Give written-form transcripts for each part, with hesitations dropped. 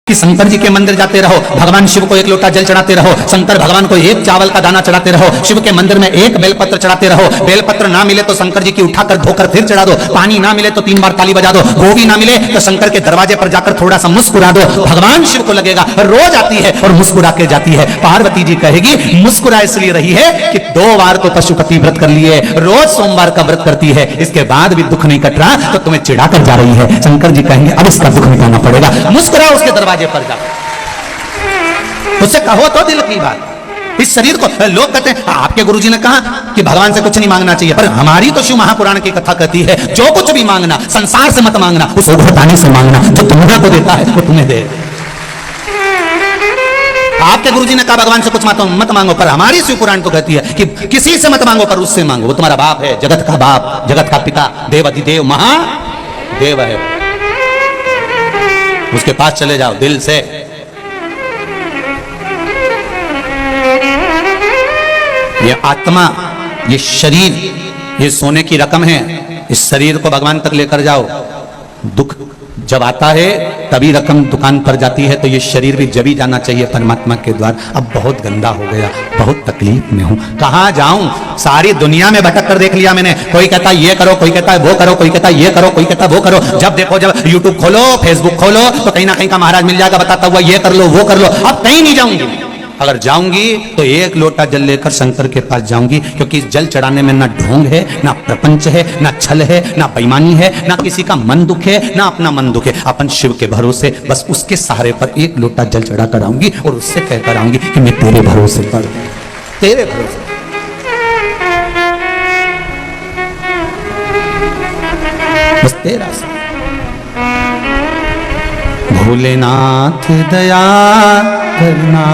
कि शंकर जी के मंदिर जाते रहो, भगवान शिव को एक लोटा जल चढ़ाते रहो, शंकर भगवान को एक चावल का दाना चढ़ाते रहो, शिव के मंदिर में एक बेलपत्र चढ़ाते रहो, बेलपत्र ना मिले तो शंकर जी की उठाकर धोकर फिर चढ़ा दो, पानी ना मिले तो 3 बार ताली बजा दो, गोभी ना मिले तो शंकर के दरवाजे पर जाकर थोड़ा सा मुस्कुरा दो। भगवान शिव को लगेगा रोज आती है और मुस्कुरा के जाती है। पार्वती जी कहेगी मुस्कुरा इसलिए रही है कि 2 बार तो पशुपति व्रत कर लिए, रोज सोमवार का व्रत करती है, इसके बाद भी दुख नहीं कट रहा तो तुम्हें चिढ़ा कर जा रही है। शंकर जी कहेंगे अब इसका दुख मिटाना पड़ेगा, मुस्कुराओ उसके दरवाजे पर जाओ, उससे कहो तो दिल की बात। इस शरीर को लोग कहते हैं आपके गुरुजी ने कहा कि भगवान से कुछ नहीं मांगना चाहिए, पर हमारी तो शिव महापुराण की कथा कहती है जो कुछ भी मांगना संसार से मत मांगना, उस उग्रतानी से मांगना, जो तुम्हें को देता है वो तुम्हें दे। आपके गुरुजी ने कहा भगवान से कुछ मत मांगो, पर हमारी शिव पुराण तो कहती है कि किसी से मत मांगो पर उससे मांगो, वो तुम्हारा बाप है, जगत का बाप, जगत का पिता, देव अधिदेव महादेव है, उसके पास चले जाओ दिल से। ये आत्मा, ये शरीर, ये सोने की रकम है, इस शरीर को भगवान तक लेकर जाओ। दुख जब आता है तभी रकम दुकान पर जाती है, तो ये शरीर भी जब ही जाना चाहिए परमात्मा के द्वार। अब बहुत गंदा हो गया, बहुत तकलीफ में हूं, कहां जाऊं, सारी दुनिया में भटक कर देख लिया मैंने। कोई कहता है ये करो, कोई कहता है वो करो, कोई कहता है ये करो, कोई कहता है वो करो। जब देखो, जब यूट्यूब खोलो, फेसबुक खोलो, तो कहीं ना कहीं का महाराज मिल जाएगा बताता हुआ ये कर लो वो कर लो। अब कहीं नहीं जाऊंगी, अगर जाऊंगी तो एक लोटा जल लेकर शंकर के पास जाऊंगी, क्योंकि जल चढ़ाने में ना ढोंग है, ना प्रपंच है, ना छल है, ना बेईमानी है, ना किसी का मन दुख है, ना अपना मन दुख है। अपन शिव के भरोसे बस उसके सहारे पर एक लोटा जल चढ़ा कर आऊंगी और उससे कहकर आऊंगी कि मैं तेरे भरोसे पर, तेरे भरोसे। बस तेरा भोलेनाथ दया करना,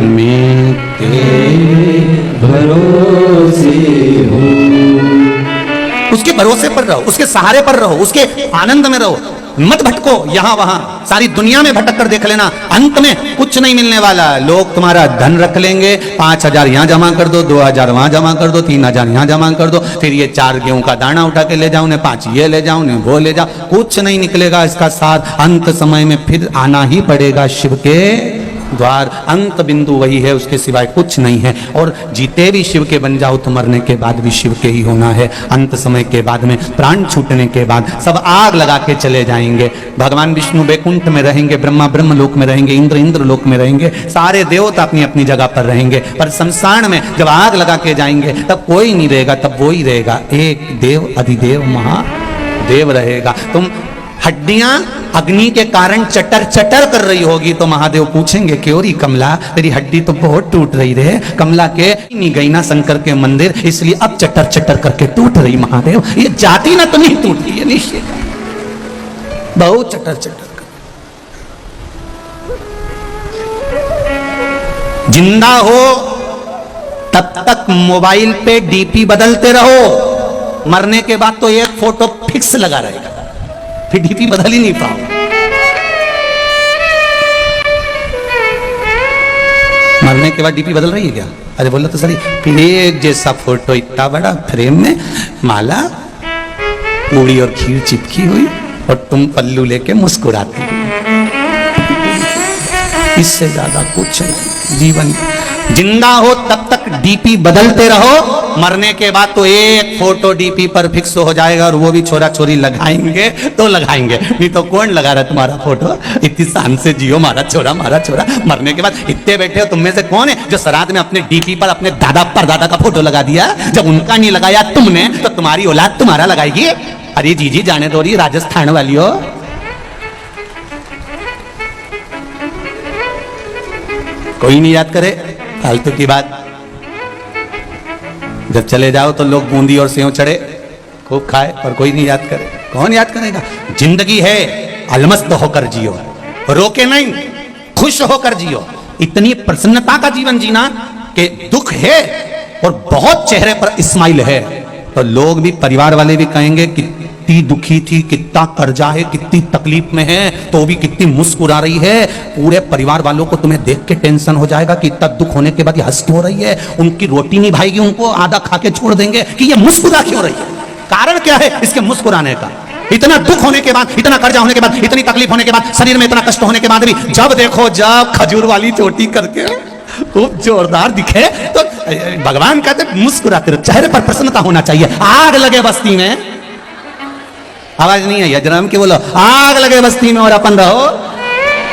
मैं तेरे भरोसे हूँ। उसके भरोसे पर रहो, उसके सहारे पर रहो, उसके आनंद में रहो, मत भटको यहां वहां। सारी दुनिया में भटक कर देख लेना, अंत में कुछ नहीं मिलने वाला। लोग तुम्हारा धन रख लेंगे, 5000 यहां जमा कर दो, 2000 वहां जमा कर दो, 3000 यहां जमा कर दो, फिर ये 4 गेहूं का दाना उठा के ले जाओ, ने 5 ये ले जाओ, ने वो ले जाओ, कुछ नहीं निकलेगा इसका साथ। अंत समय में फिर आना ही पड़ेगा शिव के द्वार। अंत बिंदु वही है, उसके सिवाय कुछ नहीं है। और जीते भी शिव के बन जाओ तो मरने के बाद भी शिव के ही होना है। अंत समय के बाद में, प्राण छूटने के बाद सब आग लगा के चले जाएंगे। भगवान विष्णु बैकुंठ में रहेंगे, ब्रह्मा ब्रह्म लोक में रहेंगे, इंद्र इंद्र लोक में रहेंगे, सारे देवता अपनी अपनी जगह पर रहेंगे। पर शमशान में जब आग लगा के जाएंगे तब कोई नहीं रहेगा, तब वो ही रहेगा, एक देव अधिदेव महादेव रहेगा। तुम हड्डियां अग्नि के कारण चटर चटर कर रही होगी तो महादेव पूछेंगे क्यों री कमला, तेरी हड्डी तो बहुत टूट रही रे। कमला के नहीं गई ना शंकर के मंदिर, इसलिए अब चटर चटर करके टूट रही। महादेव ये जाती ना तो नहीं टूटती है, निश्चित बहुत चटर चटर कर। जिंदा हो तब तक मोबाइल पे डीपी बदलते रहो, मरने के बाद तो एक फोटो फिक्स लगा रहेगा, फिर डीपी बदल ही नहीं पाओ। मरने के बाद डीपी बदल रही है क्या? अरे बोलो तो सही, फिर एक जैसा फोटो इतना बड़ा फ्रेम में, माला पूड़ी और खीर चिपकी हुई और तुम पल्लू लेके मुस्कुराती। इससे ज्यादा कुछ नहीं जीवन। जिंदा हो तब तक डीपी बदलते रहो, मरने के बाद तो एक फोटो डीपी पर फिक्स हो जाएगा, और वो भी छोरा छोरी लगाएंगे तो लगाएंगे, नहीं तो कौन लगा रहा है तुम्हारा फोटो? इतनी शान से जियो मारा छोरा मारा छोरा। मरने के बाद इतने बैठे हो, तुम में से कौन है जो श्राद्ध में अपने डीपी पर अपने दादा परदादा का फोटो लगा दिया? जब उनका नहीं लगाया तुमने तो तुम्हारी औलाद तुम्हारा लगाएगी। अरे जीजी जाने दो, रही राजस्थान वाली हो। कोई नहीं याद करे, फालतू की बात। जब चले जाओ तो लोग बूंदी और सेव चढ़े खूब खाए, पर कोई नहीं याद करे। कौन याद करेगा? जिंदगी है, अलमस्त होकर जियो, रोके नहीं, खुश होकर जियो। इतनी प्रसन्नता का जीवन जीना कि दुख है और बहुत चेहरे पर स्माइल है, तो लोग भी, परिवार वाले भी कहेंगे कि कितनी दुखी थी, कितना कर्जा है, कितनी तकलीफ में है, तो भी कितनी मुस्कुरा रही है। पूरे परिवार वालों को तुम्हें देख के टेंशन हो जाएगा कि इतना दुख होने के बाद ये हंस क्यों रही है। उनकी रोटी नहीं भाएगी, उनको आधा खा के छोड़ देंगे कि ये मुस्कुरा क्यों रही है। कारण क्या है इसके मुस्कुराने का? इतना दुख होने के बाद, इतना कर्जा होने के बाद, इतनी तकलीफ होने के बाद, शरीर में इतना कष्ट होने के बाद भी जब देखो जब खजूर वाली चोटी करके खूब जोरदार दिखे तो भगवान कहते मुस्कुराते रहो, चेहरे पर प्रसन्नता होना चाहिए। आग लगे बस्ती में, आवाज नहीं है यजराम की, बोलो आग लगे बस्ती में और अपन रहो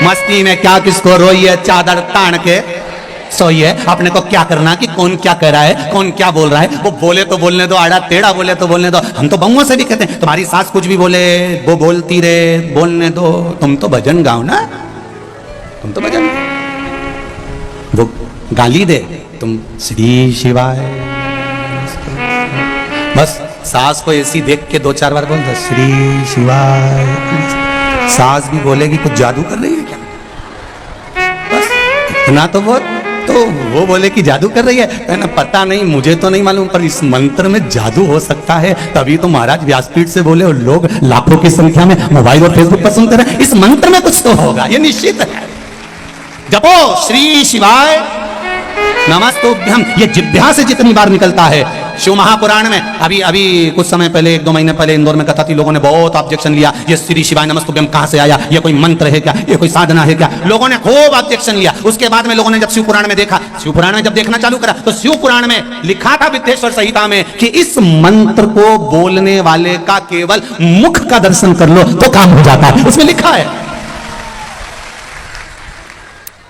मस्ती में। क्या किसको रोइए, चादर तान के सोइए, अपने को क्या करना कि कौन क्या कह रहा है, कौन क्या बोल रहा है, वो बोले तो बोलने दो, आड़ा टेढ़ा बोले तो बोलने दो। हम तो बहुओं से भी कहते हैं तुम्हारी सास कुछ भी बोले वो बोलती रहे, बोलने दो, तुम तो भजन गाओ ना, तुम तो भजन, वो गाली दे तुम श्री शिवाय, बस सास को ऐसी देख के 2-4 बार बोल दो श्री शिवाय। सास भी बोलेगी कुछ जादू कर रही है क्या, बस इतना तो बोल, तो वो बोले कि जादू कर रही है ना, पता नहीं, मुझे तो नहीं मालूम, पर इस मंत्र में जादू हो सकता है। तभी तो महाराज व्यासपीठ से बोले और लोग लाखों की संख्या में मोबाइल और फेसबुक पर सुनते रहे, इस मंत्र में कुछ तो होगा, ये निश्चित है। जपो श्री शिवाय नमस्तुभ्यम, ये जिह्वा से जितनी बार निकलता है। शिव महापुराण में अभी कुछ समय पहले, 1-2 महीने पहले इंदौर में कथा थी, लोगों ने बहुत ऑब्जेक्शन लिया, ये श्री शिवाय नमस्तुभ्यम कहां से आया, ये कोई मंत्र है क्या, ये कोई साधना है क्या, लोगों ने खूब ऑब्जेक्शन लिया। उसके बाद में लोगों ने जब शिव पुराण में देखा, शिव पुराण में जब देखना चालू करा तो शिव पुराण में लिखा था विद्येश्वर संहिता में कि इस मंत्र को बोलने वाले का केवल मुख का दर्शन कर लो तो काम हो जाता है, उसमें लिखा है।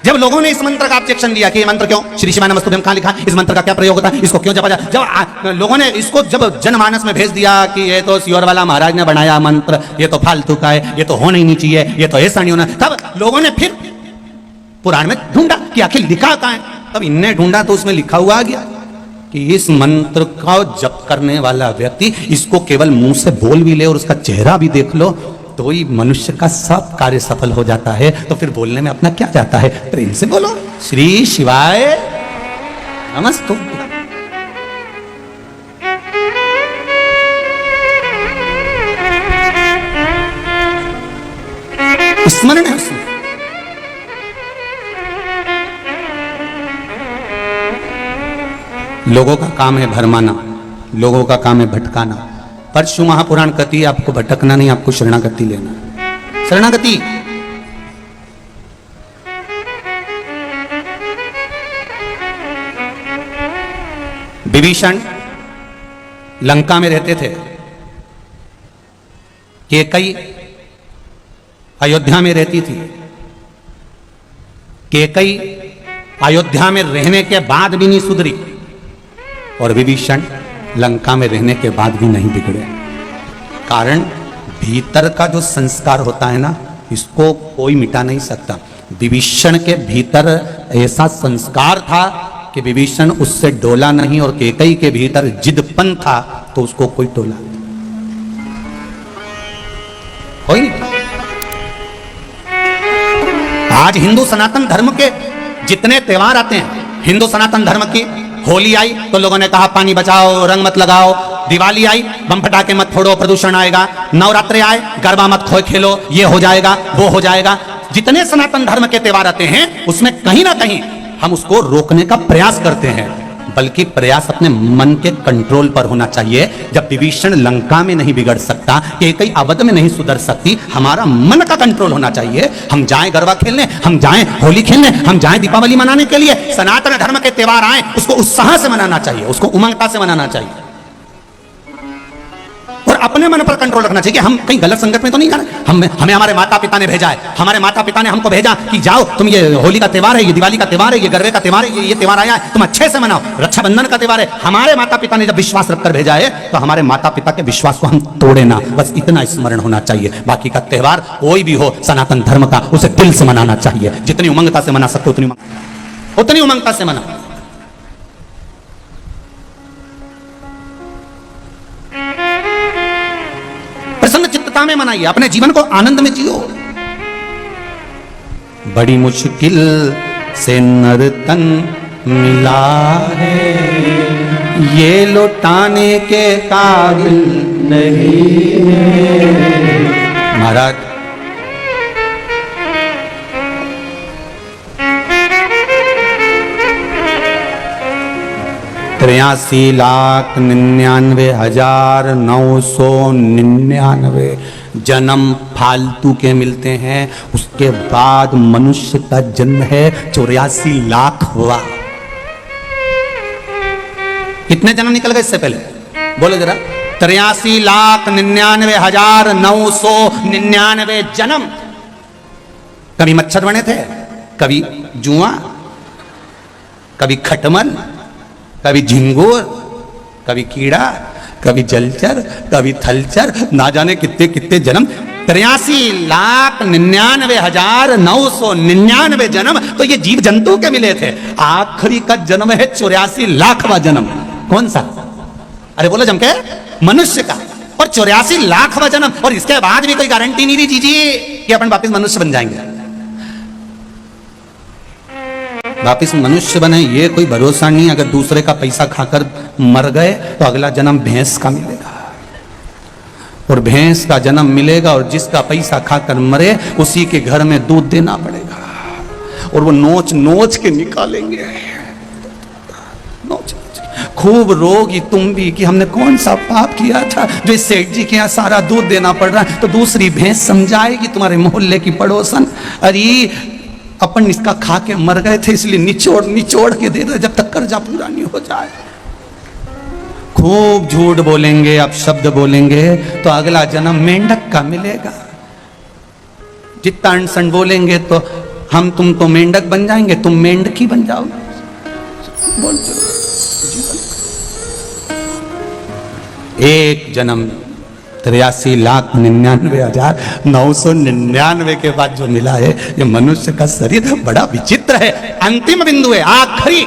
जब लोगों ने इस मंत्र का ऑब्जेक्शन लिया कि ये मंत्र क्यों, श्री शिवाय नमस्तुभ्यम कहां लिखा है, इस मंत्र का क्या प्रयोग होता है, इसको क्यों जपा जाए, जब लोगों ने इसको जब जनमानस में भेज दिया कि ये तो सियोर वाला महाराज ने बनाया मंत्र, ये तो फालतू का है, ये तो होना ही नहीं चाहिए, ये तो ऐसा नहीं होना, तब लोगों ने फिर पुराण में ढूंढा कि आखिर लिखा कहां है। तब इनने ढूंढा तो उसमें लिखा हुआ आ गया कि इस मंत्र का जप करने वाला व्यक्ति इसको केवल मुंह से बोल भी ले और उसका चेहरा भी देख लो तो ही मनुष्य का सब कार्य सफल हो जाता है। तो फिर बोलने में अपना क्या जाता है, प्रेम से बोलो श्री शिवाय नमस्तु। स्मरण है उसमें। लोगों का काम है भरमाना, लोगों का काम है भटकाना, पर शिव महापुराण कहती है आपको भटकना नहीं, आपको शरणागति लेना। शरणागति विभीषण लंका में रहते थे, कैकेयी अयोध्या में रहती थी। कैकेयी अयोध्या में रहने के बाद भी नहीं सुधरी और विभीषण लंका में रहने के बाद भी नहीं बिगड़े। कारण भीतर का जो संस्कार होता है ना, इसको कोई मिटा नहीं सकता। विभीषण के भीतर ऐसा संस्कार था कि विभीषण उससे डोला नहीं, और कैकेयी के भीतर जिदपन था तो उसको कोई टोला कोई नहीं। आज हिंदू सनातन धर्म के जितने त्योहार आते हैं, हिंदू सनातन धर्म की होली आई तो लोगों ने कहा पानी बचाओ, रंग मत लगाओ। दिवाली आई बम फटाके मत फोड़ो, प्रदूषण आएगा। नवरात्रे आए गरबा मत खेलो, ये हो जाएगा वो हो जाएगा। जितने सनातन धर्म के त्योहार आते हैं उसमें कहीं ना कहीं हम उसको रोकने का प्रयास करते हैं, बल्कि प्रयास अपने मन के कंट्रोल पर होना चाहिए। जब विभीषण लंका में नहीं बिगड़ सकता, कैकेयी अवध में नहीं सुधर सकती, हमारा मन का कंट्रोल होना चाहिए। हम जाएं गरबा खेलने, हम जाएं होली खेलने, हम जाएं दीपावली मनाने के लिए। सनातन धर्म के त्योहार आए उसको उत्साह से मनाना चाहिए, उसको उमंगता से मनाना चाहिए, और अपने मन पर कंट्रोल रखना चाहिए कि हम कहीं गलत संगत में तो नहीं जाना। हमें हमारे माता पिता ने भेजा है, हमारे माता पिता ने हमको भेजा कि जाओ तुम, ये होली का त्योहार है, ये दिवाली का त्योहार है, ये गरबे का त्योहार है, ये त्योहार आया है, तुम अच्छे से मनाओ। रक्षाबंधन का त्योहार है, हमारे माता पिता ने जब विश्वास रखकर भेजा है तो हमारे माता पिता के विश्वास को हम तोड़े ना, बस इतना स्मरण होना चाहिए। बाकी का त्योहार कोई भी हो सनातन धर्म का, उसे दिल से मनाना चाहिए। जितनी उमंगता से मना सकते उतनी उमंगता से मना। प्रसन्न चित्तता में मनाइए, अपने जीवन को आनंद में जियो। बड़ी मुश्किल से नर्तन मिला है, ये लौटाने के काबिल नहीं है। महाराज 83,99,999 जन्म फालतू के मिलते हैं। उसके बाद मनुष्य का जन्म है 84 लाख हुआ। कितने जन्म निकल गए इससे पहले बोलो जरा? 83,99,999 जन्म। कभी मच्छर बने थे, कभी जुआ, कभी खटमल, कभी झिंगुर, कभी कीड़ा, कभी जलचर, कभी थलचर, ना जाने कितने कितने जन्म। 83,99,999 जन्म तो ये जीव जंतु के मिले थे। आखिरी का जन्म है 84 लाखवां जन्म। कौन सा? अरे बोलो जम के, मनुष्य का। और 84 लाखवां जन्म, और इसके बाद भी कोई गारंटी नहीं दी जीजी कि अपन वापस मनुष्य बन जाएंगे। वापिस मनुष्य बने ये कोई भरोसा नहीं। अगर दूसरे का पैसा खाकर मर गए तो अगला जन्म भैंस का मिलेगा, और भैंस का जन्म मिलेगा, और जिसका पैसा खाकर मरे उसी के घर में दूध देना पड़ेगा, और वो नोच नोच के निकालेंगे। नोच खूब रोगी तुम भी कि हमने कौन सा पाप किया था जो इस सेठ जी के यहाँ सारा दूध देना पड़ रहा है। तो दूसरी भैंस समझाएगी तुम्हारे मोहल्ले की पड़ोसन, अरे अपन इसका खा के मर गए थे इसलिए निचोड़ निचोड़ के दे रहे जब तक कर्जा पूरा नहीं हो जाए। खूब झूठ बोलेंगे, अपशब्द बोलेंगे तो अगला जन्म मेंढक का मिलेगा। जितना अनसन बोलेंगे तो हम तुम तो मेंढक बन जाएंगे, तुम मेंढकी बन जाओगे। बोल एक जन्म 83,99,999 के बाद जो मिला है ये मनुष्य का शरीर बड़ा विचित्र है। अंतिम बिंदु है, आखिरी।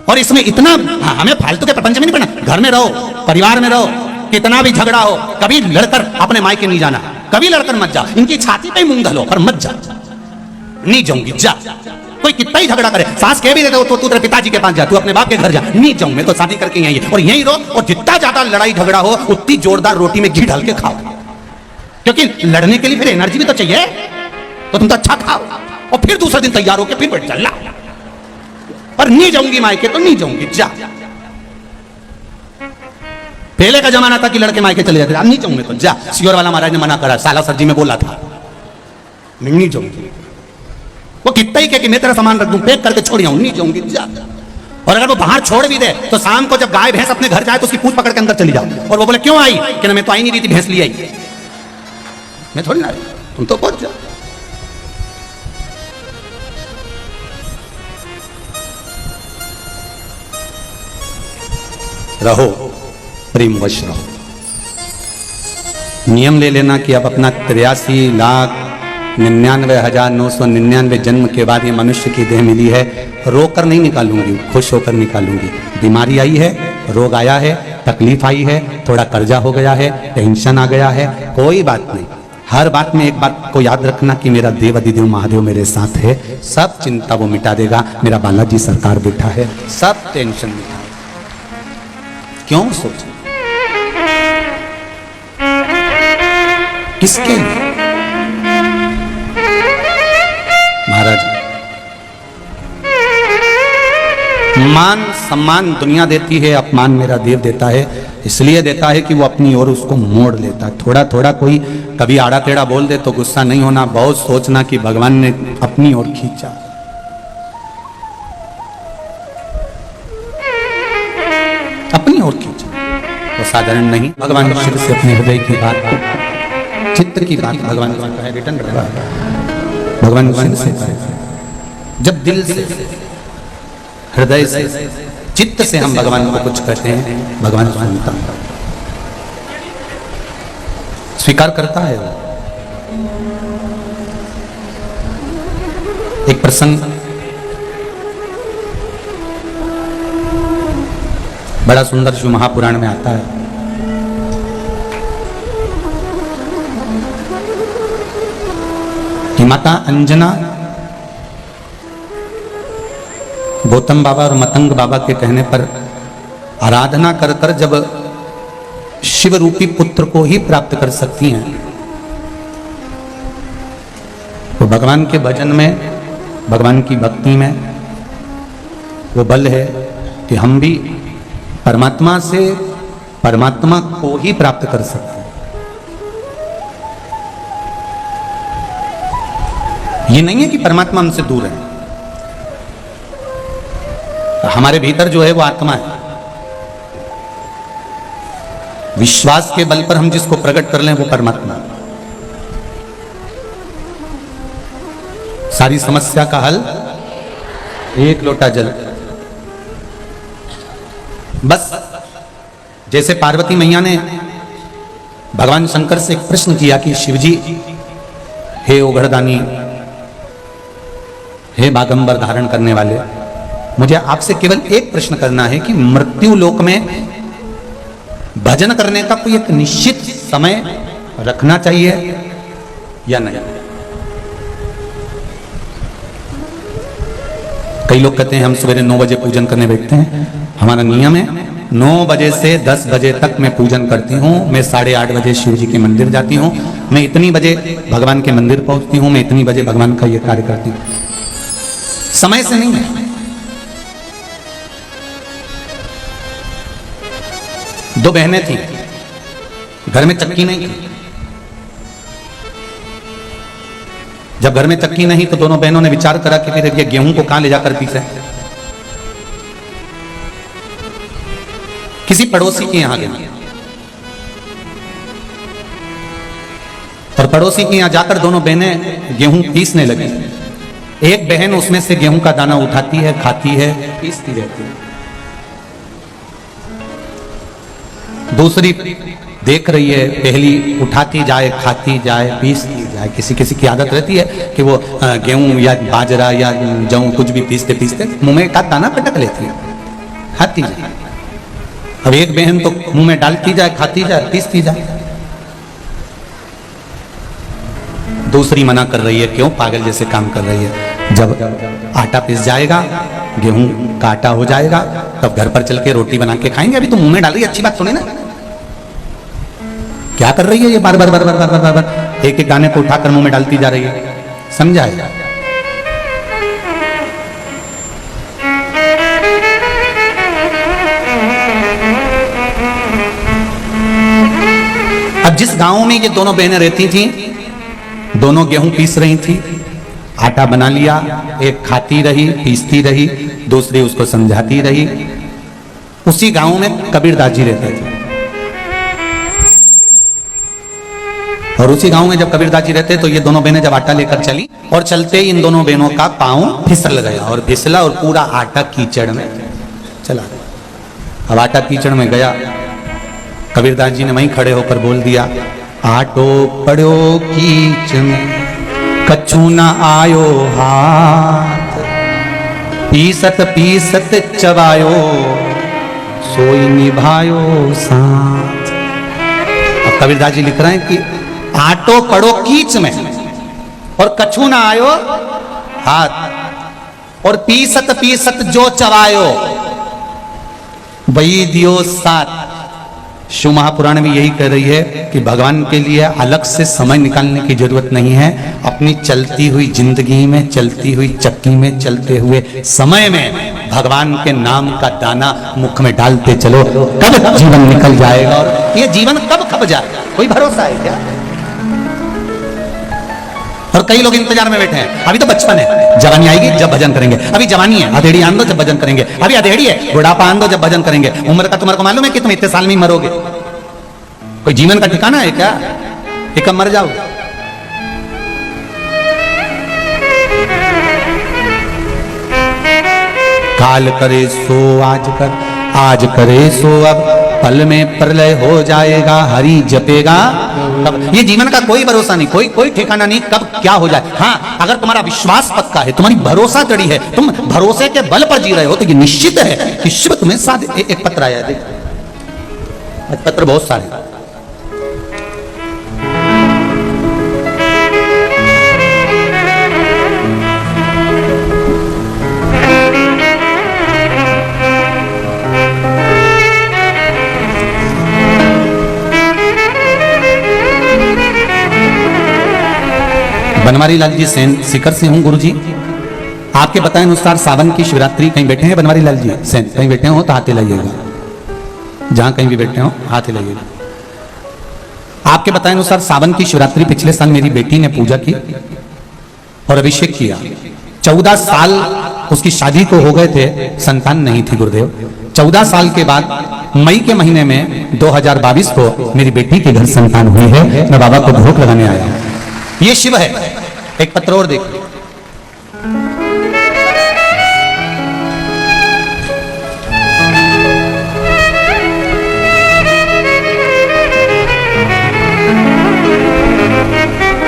और इसमें इतना हमें फालतू के प्रपंच में नहीं पड़ना। घर में रहो, परिवार में रहो, कितना भी झगड़ा हो, कभी लड़कर अपने मायके नहीं जाना, कभी लड़कर मत जा। इनकी छाती पे मूंग धलो पर मत जा। नहीं जाऊंगी जा। कोई कितना ही झगड़ा करे, सास कह भी देते हो तो तू तेरे पिताजी के पास जा, तू अपने बाप के घर जा। नहीं जाऊं मैं तो शादी करके यहीं और यहीं रहो, और जितना ज्यादा लड़ाई झगड़ा हो उतनी जोरदार रोटी में घी डाल के खाओ, क्योंकि लड़ने के लिए फिर एनर्जी भी तो चाहिए। तो तुम तो अच्छा खाओ और फिर दूसरे दिन तैयार होकर फिर बैठ चल। पर नहीं जाऊंगी मायके तो नहीं जाऊंगी जा। पहले का जमाना था कि लड़के मायके चले जाते, नहीं जाऊंगे तो जा। सियोर वाला महाराज ने मना करा, साला सरजी में बोला था मैं नहीं जाऊंगी। वो कितना ही कहे कि मैं तेरा सामान रख दूं, पैक करके छोड़ आऊं, नहीं जाऊंगी जा। और अगर वो बाहर छोड़ भी दे तो शाम को जब गाय भैंस अपने घर जाए तो उसकी पूंछ पकड़ के अंदर चली जाओ, और वो बोले क्यों आई, कि ना मैं तो आई नहीं रही थी, भैंस ली आई। मैं थोड़ी ना आई, तुम तो पहुंच जाओ। रहो प्रेम वश रहो। नियम ले लेना कि अब अपना 83,99,999 जन्म के बाद ये मनुष्य की देह मिली है, रोकर नहीं निकालूंगी, खुश होकर निकालूंगी। बीमारी आई है, रोग आया है, तकलीफ आई है, थोड़ा कर्जा हो गया है, टेंशन आ गया है, कोई बात नहीं। हर बात में एक बात को याद रखना कि मेरा देव अधिदेव महादेव मेरे साथ है, सब चिंता वो मिटा देगा। मेरा बालाजी सरकार बैठा है, सब टेंशन मिटा। क्यों सोच किसके लिए? महाराज मान सम्मान दुनिया देती है, अपमान मेरा देव देता है। इसलिए देता है कि वो अपनी ओर उसको मोड़ लेता है। थोड़ा थोड़ा कोई कभी आड़ा टेढ़ा बोल दे तो गुस्सा नहीं होना, बहुत सोचना कि भगवान ने अपनी ओर खींचा। अपनी ओर खींचा वो साधारण नहीं। भगवान शिव से अपने हृदय की बात, चित्त की बात भगवान को है, रिटर्न भगवान शिव से जब दिल से, हृदय से, चित्त से हम भगवान को कुछ कहते हैं, भगवान सुनता है, स्वीकार करता है। एक प्रसंग बड़ा सुंदर शिव महापुराण में आता है। कि माता अंजना गौतम बाबा और मतंग बाबा के कहने पर आराधना कर कर जब शिव रूपी पुत्र को ही प्राप्त कर सकती हैं, तो भगवान के भजन में, भगवान की भक्ति में वो बल है कि हम भी परमात्मा से परमात्मा को ही प्राप्त कर सकते हैं। ये नहीं है कि परमात्मा हमसे दूर है, हमारे भीतर जो है वो आत्मा है। विश्वास के बल पर हम जिसको प्रकट कर लें वो परमात्मा। सारी समस्या का हल एक लोटा जल। बस जैसे पार्वती मैया ने भगवान शंकर से एक प्रश्न किया कि शिवजी, हे ओघड़दानी, हे बागंबर धारण करने वाले, मुझे आपसे केवल एक प्रश्न करना है कि मृत्यु लोक में भजन करने का कोई एक निश्चित समय रखना चाहिए या नहीं? कई लोग कहते हैं हम सवेरे 9 बजे पूजन करने बैठते हैं। हमारा नियम है 9 बजे से 10 बजे तक मैं पूजन करती हूँ। मैं 8:30 बजे शिव जी के मंदिर जाती हूँ, मैं इतनी बजे भगवान के मंदिर पहुंचती हूँ, मैं इतनी बजे भगवान का ये कार्य करती हूँ। समय से नहीं है। 2 बहनें थी, घर में चक्की नहीं थी। जब घर में चक्की नहीं तो दोनों बहनों ने विचार करा कि फिर ये गेहूं को कहां ले जाकर पीसे। किसी पड़ोसी के यहां गई और पड़ोसी के यहां जाकर दोनों बहनें गेहूं पीसने लगी। एक बहन उसमें से गेहूं का दाना उठाती है, खाती है, पीसती रहती है। दूसरी देख रही है, पहली उठाती जाए, खाती जाए, पीसती जाए। किसी किसी की आदत रहती है कि वो गेहूं या बाजरा या जौ कुछ भी पीसते पीसते मुंह में का दाना पटक लेती है, खाती जाए। अब एक बहन तो मुंह में डालती जाए, खाती जाए, पीसती जाए। दूसरी मना कर रही है, क्यों पागल जैसे काम कर रही है। जब आटा पिस जाएगा, गेहूं का आटा हो जाएगा, तब घर पर चल के रोटी बना के खाएंगे। अभी तो मुंह में डाल रही है, अच्छी बात सुने ना। क्या कर रही है ये? बार बार बार बार बार बार बार एक एक दाने को उठाकर मुंह में डालती जा रही है। समझाए? अब जिस गांव में ये दोनों बहनें रहती थी, दोनों गेहूं पीस रही थी, आटा बना लिया, एक खाती रही, पीसती रही, दूसरी उसको समझाती रही। उसी गांव में कबीरदास जी रहते थे और उसी गांव में जब कबीरदास जी रहते तो ये दोनों बहनें जब आटा लेकर चली और चलते ही इन दोनों बहनों का पांव फिसल गया और फिसला और पूरा आटा कीचड़ में चला गया। अब आटा कीचड़ में गया, कबीरदास जी ने वहीं खड़े होकर बोल दिया, आटो पड़ो कीच में कछु न आयो हाथ, पीसत पीसत चबायो सोई निभायो साथ। अब कबीरदास जी लिख रहे हैं कि आटो पड़ो कीच में और कछु न आयो हाथ, और पीसत पीसत जो चबायो वही दियो साथ। शिव महापुराण में यही कह रही है कि भगवान के लिए अलग से समय निकालने की जरूरत नहीं है। अपनी चलती हुई जिंदगी में, चलती हुई चक्की में, चलते हुए समय में भगवान के नाम का दाना मुख में डालते चलो, कब जीवन निकल जाएगा और ये जीवन कब खप जाएगा, कोई भरोसा है क्या? और कई लोग इंतजार में बैठे हैं, अभी तो बचपन है, जवानी आएगी जब भजन करेंगे। अभी जवानी है, अधेड़ी आन दो जब भजन करेंगे। अभी अधेड़ी है, बुढ़ापा आन दो जब भजन करेंगे। उम्र का तुम्हारे को मालूम है कि तुम इतने साल में ही मरोगे? कोई जीवन का ठिकाना है क्या कि कब मर जाओगे? काल करे सो आज कर, आज करे सो अब, पल में प्रलय हो जाएगा, हरि जपेगा कब। ये जीवन का कोई भरोसा नहीं, कोई ठिकाना नहीं, कब क्या हो जाए। हाँ, अगर तुम्हारा विश्वास पक्का है, तुम्हारी भरोसा जड़ी है, तुम भरोसे के बल पर जी रहे हो, तो ये निश्चित है कि शिव तुम्हें साथ। एक पत्र आया है, देख, पत्र बहुत सारे। बनवारी लाल जी सेन सीकर से हूं गुरु जी। आपके बताए अनुसार सावन की शिवरात्रि, कहीं बैठे हैं बनवारी लाल जी सेन, कहीं बैठे हो तो हाथ हिलाइएगा, जहां कहीं भी बैठे हो हाथ हिलाइएगा। आपके बताए अनुसार सावन की शिवरात्रि पिछले साल मेरी बेटी ने पूजा की और अभिषेक किया। 14 साल उसकी शादी को हो गए थे, संतान नहीं थी गुरुदेव। 14 साल के बाद मई के महीने में 2022 को मेरी बेटी के घर संतान हुई है। मैं बाबा को भोग लगाने आया हूं। ये शिव है। एक पत्र और देखिए,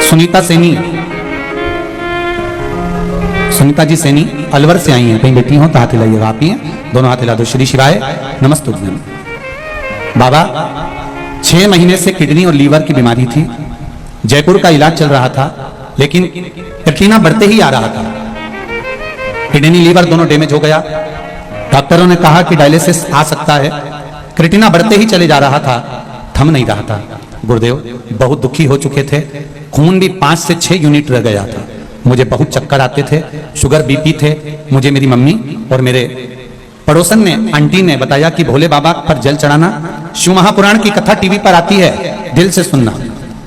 सुनीता सैनी, सुनीता जी सैनी अलवर से आई हैं, कहीं बैठी हो तो हाथ हिलाइएगा। आप ही हैं, दोनों हाथ हिला दो। श्री शिवाय नमस्ते। बाबा 6 महीने से किडनी और लीवर की बीमारी थी, जयपुर का इलाज चल रहा था, लेकिन क्रिटिना बढ़ते ही आ रहा था। किडनी लीवर दोनों डैमेज हो गया। डॉक्टरों ने कहा कि डायलिसिस आ सकता है। क्रिटिना बढ़ते ही चले जा रहा था, थम नहीं रहा था। गुरुदेव बहुत दुखी हो चुके थे, खून भी 5 से 6 यूनिट रह गया था। मुझे बहुत चक्कर आते थे, शुगर बीपी थे। मुझे मेरी मम्मी और मेरे पड़ोसन ने, आंटी ने बताया कि भोले बाबा पर जल चढ़ाना, शिव महापुराण की कथा टीवी पर आती है, दिल से सुनना।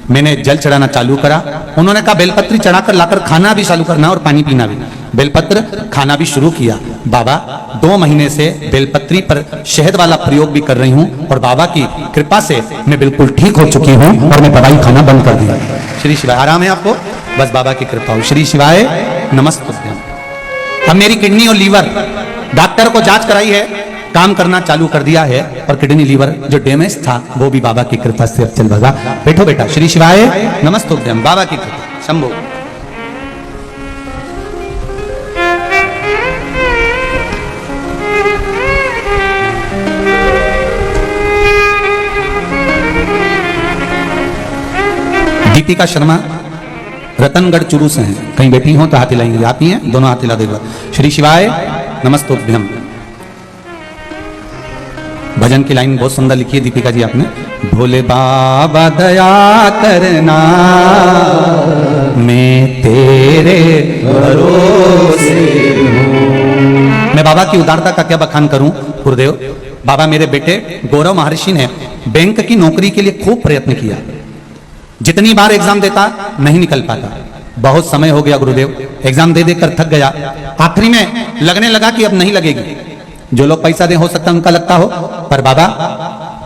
मैंने जल चढ़ाना चालू करा। उन्होंने कहा बेलपत्री चढ़ाकर लाकर खाना भी चालू करना और पानी पीना भी। बेलपत्र खाना भी शुरू किया। बाबा 2 महीने से बेलपत्री पर शहद वाला प्रयोग भी कर रही हूँ और बाबा की कृपा से मैं बिल्कुल ठीक हो चुकी हूँ और मैं दवाई खाना बंद कर दिया। श्री शिवाय। आराम है आपको? बस बाबा की कृपा हो। श्री शिवाय नमस्ते। अब मेरी किडनी और लीवर डॉक्टर को जांच कराई है, काम करना चालू कर दिया है और किडनी लीवर जो डैमेज था वो भी बाबा की कृपा से अब चल रहा। बैठो बेटा। श्री शिवाय नमस्ते। बाबा की कृपा शंभो। दीपिका शर्मा रतनगढ़ चुरू से हैं, कहीं बैठी हो तो हाथ हिलाएंगे। आप ही हैं, दोनों हाथ हिला देगा। श्री शिवाय नमस्तोभ्यम। भजन की लाइन बहुत सुंदर लिखी है दीपिका जी आपने। भोले बाबा दया करना, मैं तेरे भरोसे हूँ। मैं बाबा की उदारता का क्या बखान करूं गुरुदेव। बाबा मेरे बेटे गौरव महर्षि ने बैंक की नौकरी के लिए खूब प्रयत्न किया। जितनी बार एग्जाम देता नहीं निकल पाता। बहुत समय हो गया गुरुदेव, एग्जाम दे देकर थक गया। आखिरी में लगने लगा कि अब नहीं लगेगी। जो लोग पैसा दे हो सकता है उनका लगता हो, पर बाबा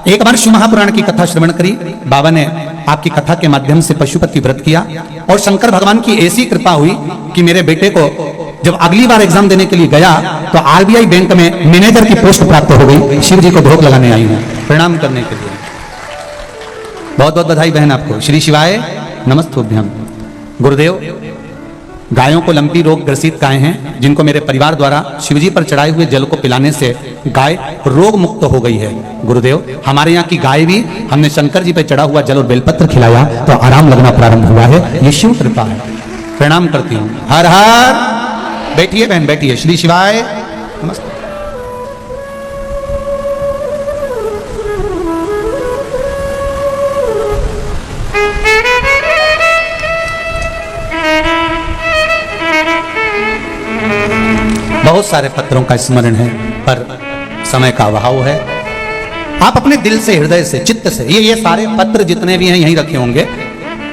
एक बार शिव महापुराण की कथा श्रवण करी। बाबा ने आपकी कथा के माध्यम से पशुपति व्रत किया और शंकर भगवान की ऐसी कृपा हुई कि मेरे बेटे को जब अगली बार एग्जाम देने के लिए गया तो आरबीआई बैंक में मैनेजर की पोस्ट प्राप्त हो गई। शिव जी को भोग लगाने आई हूँ प्रणाम करने के लिए। बहुत बहुत बधाई बहन आपको। श्री शिवाय नमस्तोभ्यम। गुरुदेव गायों को लंपी रोग ग्रसित गाय हैं, जिनको मेरे परिवार द्वारा शिवजी पर चढ़ाए हुए जल को पिलाने से गाय रोग मुक्त हो गई है। गुरुदेव हमारे यहाँ की गाय भी हमने शंकर जी पर चढ़ा हुआ जल और बेलपत्र खिलाया तो आराम लगना प्रारंभ हुआ है। ये शिव कृपा है। प्रणाम करती हूँ। हर हर। बैठिए बहन बैठिए। श्री शिवाय नमस्ते। बहुत सारे पत्रों का स्मरण है पर समय का अभाव है। आप अपने दिल से, हृदय से, चित्त से, ये सारे पत्र जितने भी हैं यहीं रखे होंगे।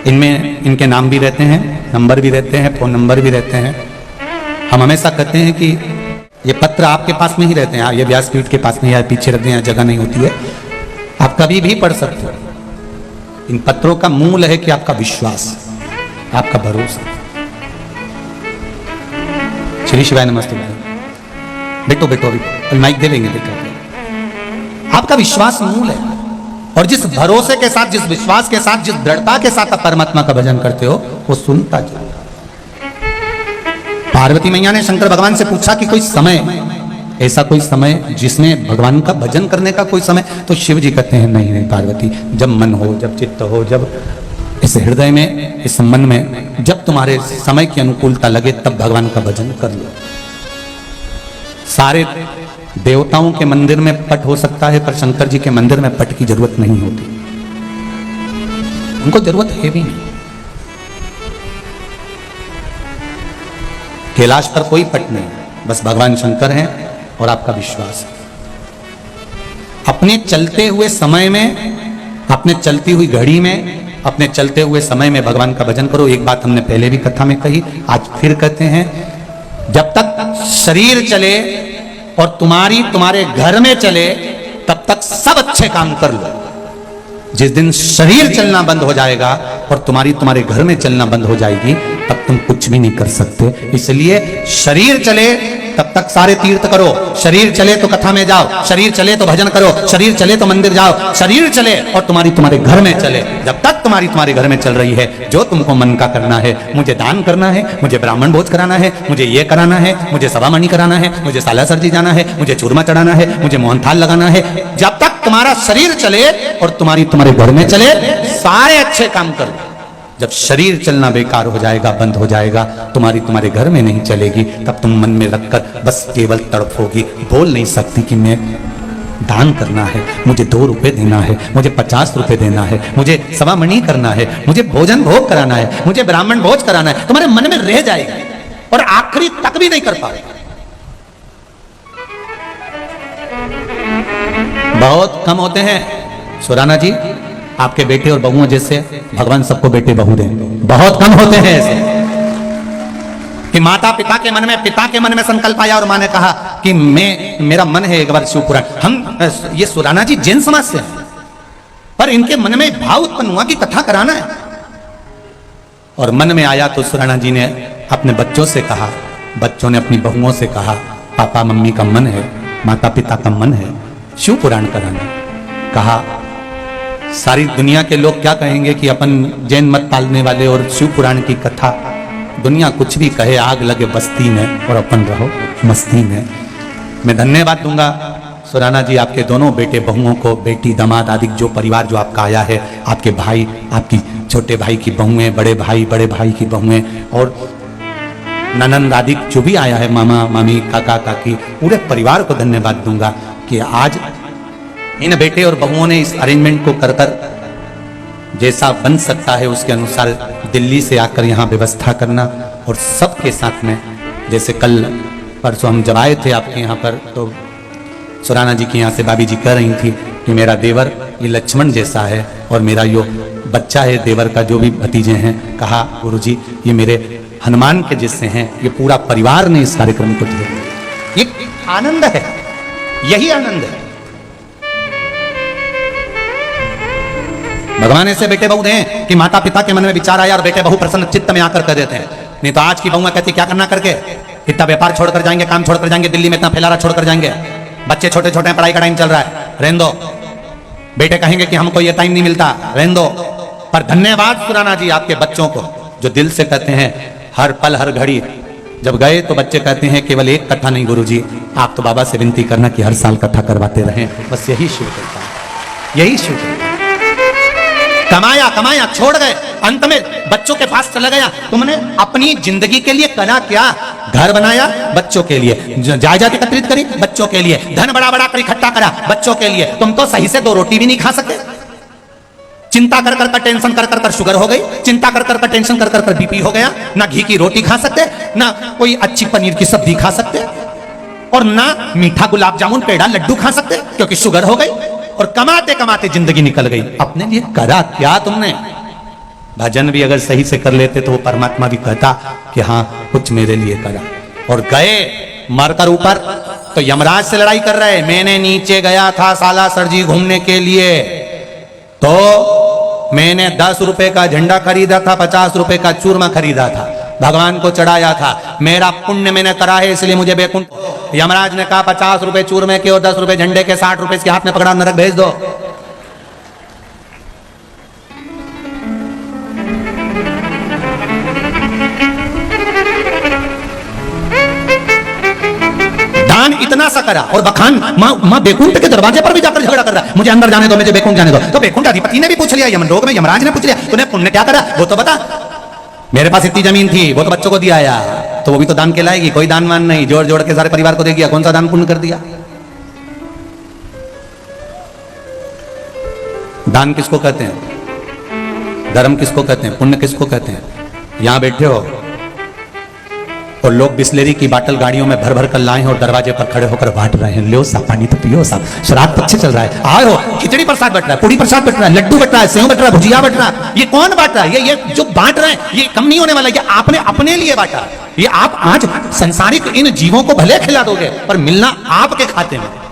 इनमें इनके नाम भी रहते हैं, नंबर भी रहते हैं, फोन नंबर भी रहते हैं। हम हमेशा कहते हैं कि ये पत्र आपके पास में ही रहते हैं। ये व्यासपीठ के पास में या पीछे रख दें, या जगह नहीं होती है, आप कभी भी पढ़ सकते हो। इन पत्रों का मूल है कि आपका विश्वास, आपका भरोसा। श्री शिवाय नमस्ते। बेटो बेटो अभी माइक दे लेंगे बेटा। आपका विश्वास मूल है और जिस भरोसे के साथ, जिस विश्वास के साथ, जिस दृढ़ता के साथ आप परमात्मा का भजन करते हो वो सुनता जाता। पार्वती मैया ने शंकर भगवान से पूछा कि कोई समय, ऐसा कोई समय जिसमें भगवान का भजन करने का कोई समय, तो शिव जी कहते हैं नहीं नहीं पार्वती, जब मन हो, जब चित्त हो, जब इस हृदय में, इस मन में, जब तुम्हारे समय की अनुकूलता लगे तब भगवान का भजन कर लो। सारे देवताओं के मंदिर में पट हो सकता है पर शंकर जी के मंदिर में पट की जरूरत नहीं होती। उनको जरूरत है भी नहीं, कैलाश पर कोई पट नहीं, बस भगवान शंकर हैं और आपका विश्वास। अपने चलते हुए समय में, अपने चलती हुई घड़ी में, अपने चलते हुए समय में भगवान का भजन करो। एक बात हमने पहले भी कथा में कही, आज फिर कहते हैं, जब तक शरीर चले और तुम्हारे घर में चले तब तक सब अच्छे काम कर लो। जिस दिन शरीर चलना बंद हो जाएगा और तुम्हारे घर में चलना बंद हो जाएगी, तब तुम कुछ भी नहीं कर सकते। इसलिए शरीर चले तब तक सारे तीर्थ करो, शरीर चले तो कथा में जाओ, शरीर चले तो भजन करो, शरीर चले तो मंदिर जाओ, शरीर चले और तुम्हारे घर में चले। जब तक तुम्हारे घर में चल रही है, जो तुमको मन का करना है, मुझे दान करना है, मुझे ब्राह्मण भोज कराना है, मुझे ये कराना है, मुझे सभामणि कराना है, मुझे सालासर जी जाना है, मुझे चूरमा चढ़ाना है, मुझे मोहनथाल लगाना है, जब तक तुम्हारा शरीर चले और तुम्हारे घर में चले, सारे अच्छे काम करो। जब शरीर चलना बेकार हो जाएगा, बंद हो जाएगा, तुम्हारे घर में नहीं चलेगी, तब तुम मन में रखकर बस केवल तड़फोगी, बोल नहीं सकती कि मैं दान करना है, मुझे 2 रुपए देना है, मुझे 50 रुपए देना है, मुझे सभामणि करना है, मुझे भोजन भोग कराना है, मुझे ब्राह्मण भोज कराना है। तुम्हारे मन में रह जाएगी और आखिरी तक भी नहीं कर पाएगा। बहुत कम होते हैं सुराना जी, आपके बेटे और बहुओं जैसे भगवान सबको बेटे बहू दें। बहुत कम होते हैं ऐसे कि पिता के मन में संकल्प आया और माँ ने कहा कि मेरा मन है एक बार शिव पुराण। हम ये सुराना जी जैन समाज से हैं, पर इनके मन में भाव उत्पन्न हुआ कि कथा कराना है, और मन में आया तो सुराना जी ने अपने बच्चों से कहा, बच्चों ने अपनी बहुओं से कहा, पापा मम्मी का मन है, माता पिता का मन है शिव पुराण कराना। कहा सारी दुनिया के लोग क्या कहेंगे कि अपन जैन मत पालने वाले और शिव पुराण की कथा, दुनिया कुछ भी कहे, आग लगे बस्ती में और अपन रहो मस्ती में। मैं धन्यवाद दूंगा सुराना जी आपके दोनों बेटे बहुओं को, बेटी दामाद आदि जो परिवार जो आपका आया है, आपके भाई, आपकी छोटे भाई की बहुएं, बड़े भाई की बहुएं और ननंद आदि जो भी आया है, मामा मामी काका काकी, पूरे परिवार को धन्यवाद दूंगा कि आज इन बेटे और बहुओं ने इस अरेंजमेंट को कर जैसा बन सकता है उसके अनुसार दिल्ली से आकर यहाँ व्यवस्था करना, और सबके साथ में, जैसे कल परसों हम जब आए थे आपके यहाँ पर, तो सुराना जी के यहाँ से भाभी जी कह रही थी कि मेरा देवर ये लक्ष्मण जैसा है और मेरा यो बच्चा है देवर का, जो भी भतीजे हैं, कहा गुरुजी ये मेरे हनुमान के जैसे हैं। ये पूरा परिवार ने इस कार्यक्रम को दिया, ये आनंद है, यही आनंद है। भगवान ऐसे बेटे बहू दें कि माता पिता के मन में विचार आया और बेटे बहू प्रसन्न चित्त में आकर कर देते हैं। नहीं तो आज की बहुआ कहती क्या करना करके, इतना व्यापार छोड़कर जाएंगे, काम छोड़कर जाएंगे, दिल्ली में इतना फैलारा छोड़कर जाएंगे, बच्चे छोटे छोटे हैं, पढ़ाई का टाइम चल रहा है, रहने दो। बेटे कहेंगे कि हमको ये टाइम नहीं मिलता, रहने दो। पर धन्यवाद सुराना जी आपके बच्चों को जो दिल से कहते हैं हर पल हर घड़ी। जब गए तो बच्चे कहते हैं केवल एक कथा नहीं गुरुजी, आप तो बाबा से विनती करना कि हर साल कथा करवाते रहें। बस यही शिव करता है, यही शिव करता है। कमाया छोड़ गए, अंत में बच्चों के पास चला गया। तुमने अपनी जिंदगी के लिए करा क्या? घर बनाया बच्चों के लिए, जायदाद एकत्रित करी बच्चों के लिए, धन बड़ा बड़ा कर इकट्ठा करा बच्चों के लिए। तुम तो सही से 2 रोटी भी नहीं खा सकते। चिंता कर कर टेंशन कर कर शुगर हो गई, चिंता कर कर टेंशन कर कर बीपी हो गया। ना घी की रोटी खा सकते, ना कोई अच्छी पनीर की सब्जी खा सकते, और ना मीठा गुलाब जामुन पेड़ा लड्डू खा सकते क्योंकि शुगर हो गई। और कमाते कमाते जिंदगी निकल गई। अपने लिए करा क्या तुमने? भजन भी अगर सही से कर लेते तो वो परमात्मा भी कहता कि हाँ कुछ मेरे लिए करा। और गए मरकर ऊपर तो यमराज से लड़ाई कर रहे। मैंने नीचे गया था सालासर जी घूमने के लिए, तो मैंने 10 रुपए का झंडा खरीदा था, 50 रुपए का चूरमा खरीदा था, भगवान को चढ़ाया था। मेरा पुण्य मैंने करा है इसलिए मुझे बेकुंठ। यमराज ने कहा 50 रुपए चूरमे के और 10 रुपए झंडे के, 60 रुपए इसके हाथ में पकड़ा, नरक भेज दो। दान इतना सा करा और बखान मां बेकुंठ के दरवाजे पर भी जाकर झगड़ा कर रहा है, मुझे अंदर जाने दो, मुझे बेकुंठ जाने दो। तो बेकुंठ अधिपति ने भी पूछ लिया, यमलोक में यमराज ने पूछ लिया तूने पुण्य क्या करा, वो तो बता। मेरे पास इतनी जमीन थी वो तो बच्चों को दिया यार, तो वो भी तो दान कहलाएगी। कोई दान मान नहीं, जोड़ जोड़ के सारे परिवार को दे दिया, कौन सा दान पुण्य कर दिया? दान किसको कहते हैं? धर्म किसको कहते हैं? पुण्य किसको कहते हैं? यहां बैठे हो और लोग बिस्लेरी की बाटल गाड़ियों में भर भर कर लाए हैं और दरवाजे पर खड़े होकर बांट रहे हैं, लो सा पानी तो पियो सा, शराब तो अच्छे चल रहा है, आए हो, खिचड़ी प्रसाद बट रहा है, पूरी प्रसाद बट रहा है, लड्डू बट रहा है, सेव बट रहा है, भुजिया बट रहा है। ये कौन बांट रहा है? ये जो बांट रहे हैं ये कम नहीं होने वाला, ये आपने अपने लिए बांटा। ये आप आज संसारिक इन जीवों को भले खिला दोगे पर मिलना आपके खाते में।